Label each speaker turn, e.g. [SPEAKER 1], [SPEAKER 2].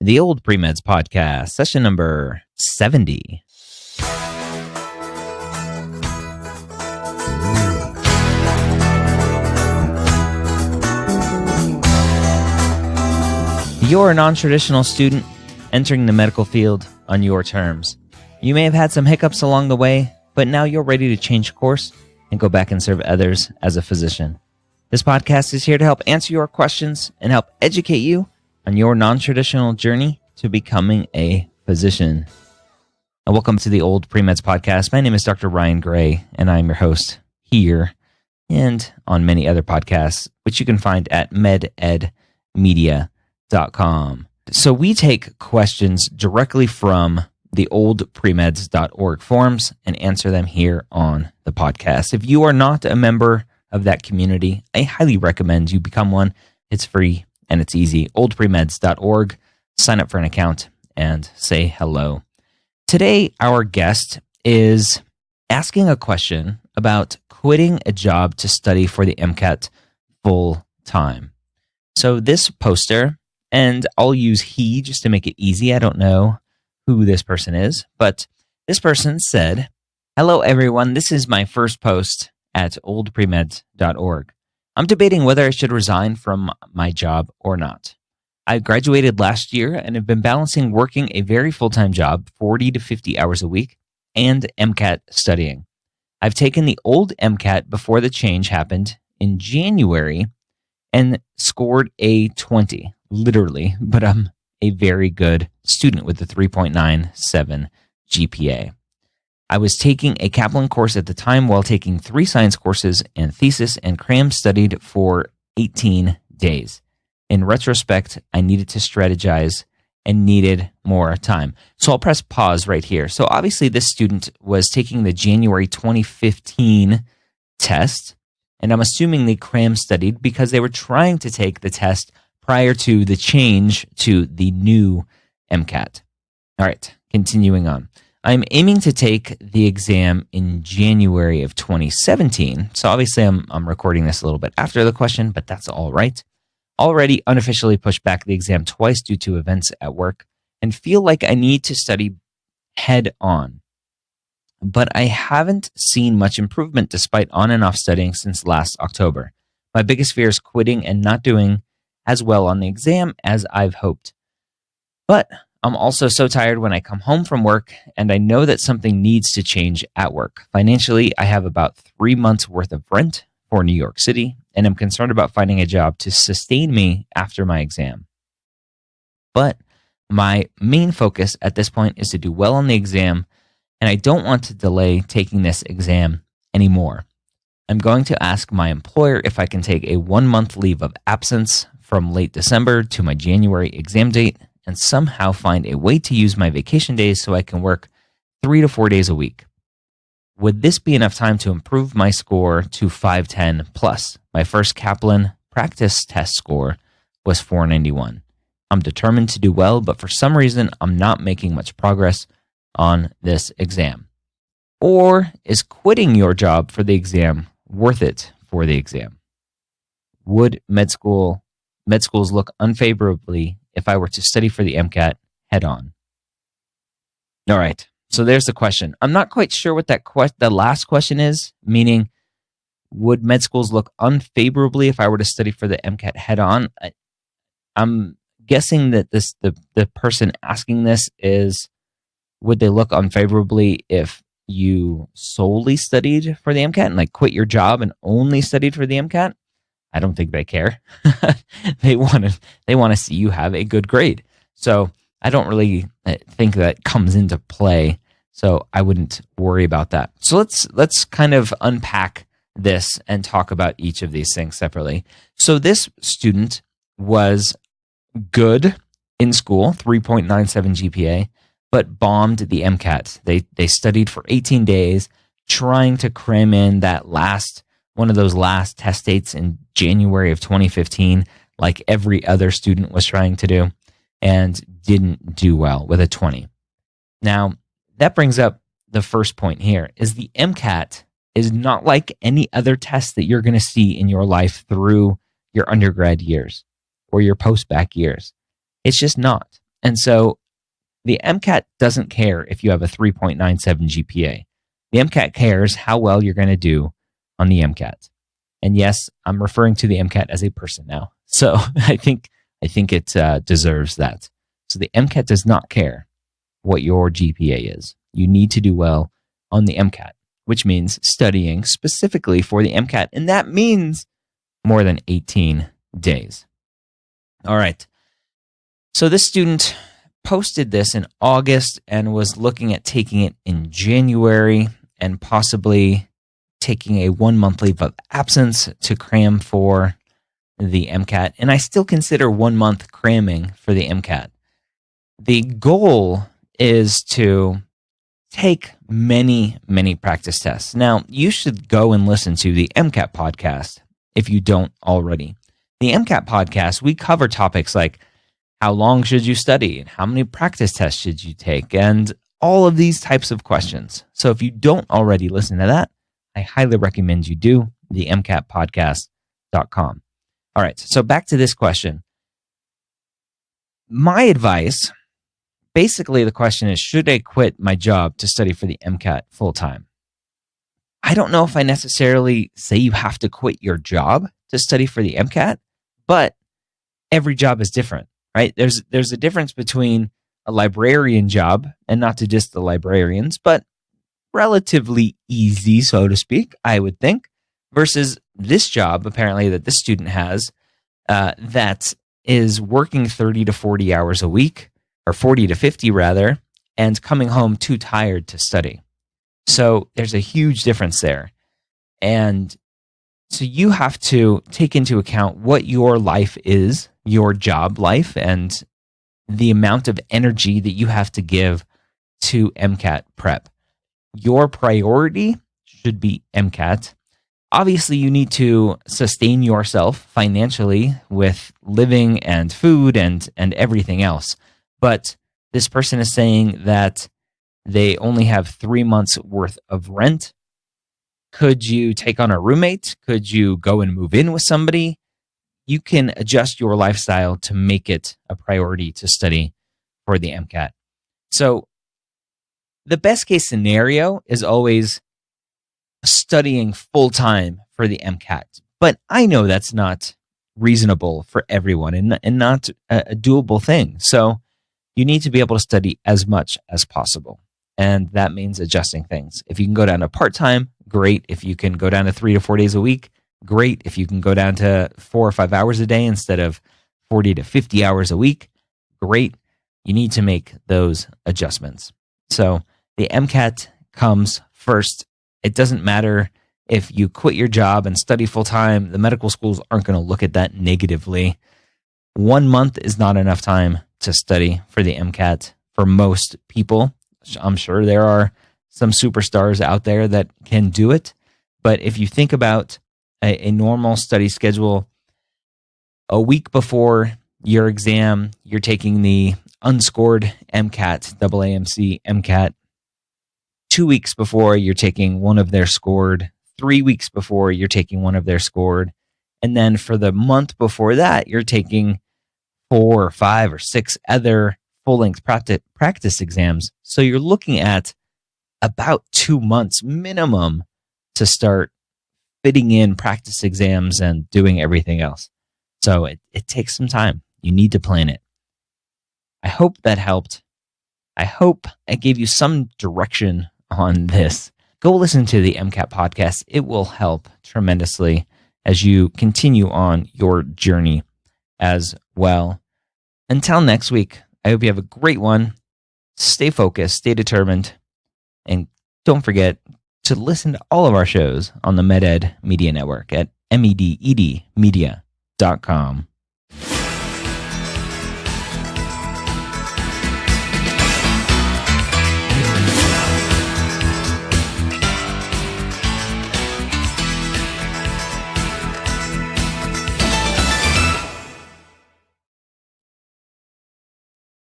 [SPEAKER 1] the OldPreMeds podcast, session number 70. You're a non-traditional student entering the medical field on your terms. You may have had some hiccups along the way, but now you're ready to change course and go back and serve others as a physician. This podcast is here to help answer your questions and help educate you on your non-traditional journey to becoming a physician. And welcome to the OldPreMeds podcast. My name is Dr. Ryan Gray, and I'm your host here and on many other podcasts, which you can find at mededmedia.com. So we take questions directly from the oldpremeds.org forums and answer them here on the podcast. If you are not a member of that community, I highly recommend you become one. It's free and it's easy. oldpremeds.org. Sign up for an account and say hello. Today, our guest is asking a question about quitting a job to study for the MCAT full time. So this poster, and I'll use he just to make it easy. I don't know who this person is, but this person said, "Hello everyone, this is my first post at oldpremeds.org. I'm debating whether I should resign from my job or not. I graduated last year and have been balancing working a very full-time job, 40 to 50 hours a week, and MCAT studying. I've taken the old MCAT before the change happened in January and scored a 20, literally, but I'm a very good student with a 3.97 GPA. I was taking a Kaplan course at the time while taking 3 science courses and thesis and cram studied for 18 days. In retrospect, I needed to strategize and needed more time." So I'll press pause right here. So obviously this student was taking the January 2015 test, and I'm assuming they cram studied because they were trying to take the test prior to the change to the new MCAT. All right, continuing on. I'm aiming to take the exam in January of 2017. So obviously I'm recording this a little bit after the question, but that's all right. Already unofficially pushed back the exam twice due to events at work and feel like I need to study head on. But I haven't seen much improvement despite on and off studying since last October. My biggest fear is quitting and not doing as well on the exam as I've hoped. But I'm also so tired when I come home from work, and I know that something needs to change at work. Financially, I have about 3 months worth of rent for New York City, and I'm concerned about finding a job to sustain me after my exam. But my main focus at this point is to do well on the exam, and I don't want to delay taking this exam anymore. I'm going to ask my employer if I can take a 1-month leave of absence from late December to my January exam date and somehow find a way to use my vacation days so I can work 3 to 4 days a week. Would this be enough time to improve my score to 510 plus? My first Kaplan practice test score was 491. I'm determined to do well, but for some reason, I'm not making much progress on this exam. Or is quitting your job for the exam worth it for the exam? Would med schools look unfavorably if I were to study for the MCAT head on? All right, so there's the question. I'm not quite sure what the last question is, meaning would med schools look unfavorably if I were to study for the MCAT head on? I'm guessing that the person asking this is, would they look unfavorably if you solely studied for the MCAT and like quit your job and only studied for the MCAT? I don't think they care. They want to see you have a good grade. So I don't really think that comes into play. So I wouldn't worry about that. So let's kind of unpack this and talk about each of these things separately. So this student was good in school, 3.97 GPA, but bombed the MCAT. They studied for 18 days, trying to cram in one of those last test dates in January of 2015, like every other student was trying to do, and didn't do well with a 20. Now, that brings up the first point here, is the MCAT is not like any other test that you're going to see in your life through your undergrad years or your post-bacc years. It's just not. And so the MCAT doesn't care if you have a 3.97 GPA. The MCAT cares how well you're going to do on the MCAT. And yes, I'm referring to the MCAT as a person now. So I think it deserves that. So the MCAT does not care what your GPA is. You need to do well on the MCAT, which means studying specifically for the MCAT. And that means more than 18 days. All right. So this student posted this in August and was looking at taking it in January and possibly taking a 1 month leave of absence to cram for the MCAT. And I still consider 1 month cramming for the MCAT. The goal is to take many, many practice tests. Now, you should go and listen to the MCAT podcast if you don't already. The MCAT podcast, we cover topics like how long should you study and how many practice tests should you take and all of these types of questions. So if you don't already listen to that, I highly recommend you do, the MCATpodcast.com. All right, so back to this question. My advice, basically the question is, should I quit my job to study for the MCAT full time? I don't know if I necessarily say you have to quit your job to study for the MCAT, but every job is different, right? There's a difference between a librarian job, and not to diss the librarians, but relatively easy, so to speak, I would think, versus this job, apparently, that this student has, that is working 30 to 40 hours a week, or 40 to 50 rather, and coming home too tired to study. So there's a huge difference there. And so you have to take into account what your life is, your job life, and the amount of energy that you have to give to MCAT prep. Your priority should be MCAT. Obviously, you need to sustain yourself financially with living and food and everything else. But this person is saying that they only have 3 months worth of rent. Could you take on a roommate? Could you go and move in with somebody? You can adjust your lifestyle to make it a priority to study for the MCAT. So the best case scenario is always studying full time for the MCAT. But I know that's not reasonable for everyone and not a doable thing. So you need to be able to study as much as possible. And that means adjusting things. If you can go down to part-time, great. If you can go down to 3 to 4 days a week, great. If you can go down to 4 or 5 hours a day instead of 40 to 50 hours a week, great. You need to make those adjustments. So the MCAT comes first. It doesn't matter if you quit your job and study full-time. The medical schools aren't going to look at that negatively. 1 month is not enough time to study for the MCAT for most people. I'm sure there are some superstars out there that can do it. But if you think about a normal study schedule, a week before your exam, you're taking the unscored MCAT, AAMC MCAT. 2 weeks before, you're taking one of their scored. 3 weeks before, you're taking one of their scored. And then for the month before that, you're taking 4 or 5 or 6 other full-length practice exams. So you're looking at about 2 months minimum to start fitting in practice exams and doing everything else. So it takes some time. You need to plan it. I hope that helped. I hope I gave you some direction on this. Go listen to the MCAT podcast. It will help tremendously as you continue on your journey as well. Until next week, I hope you have a great one. Stay focused, stay determined, and don't forget to listen to all of our shows on the MedEd Media Network at mededmedia.com.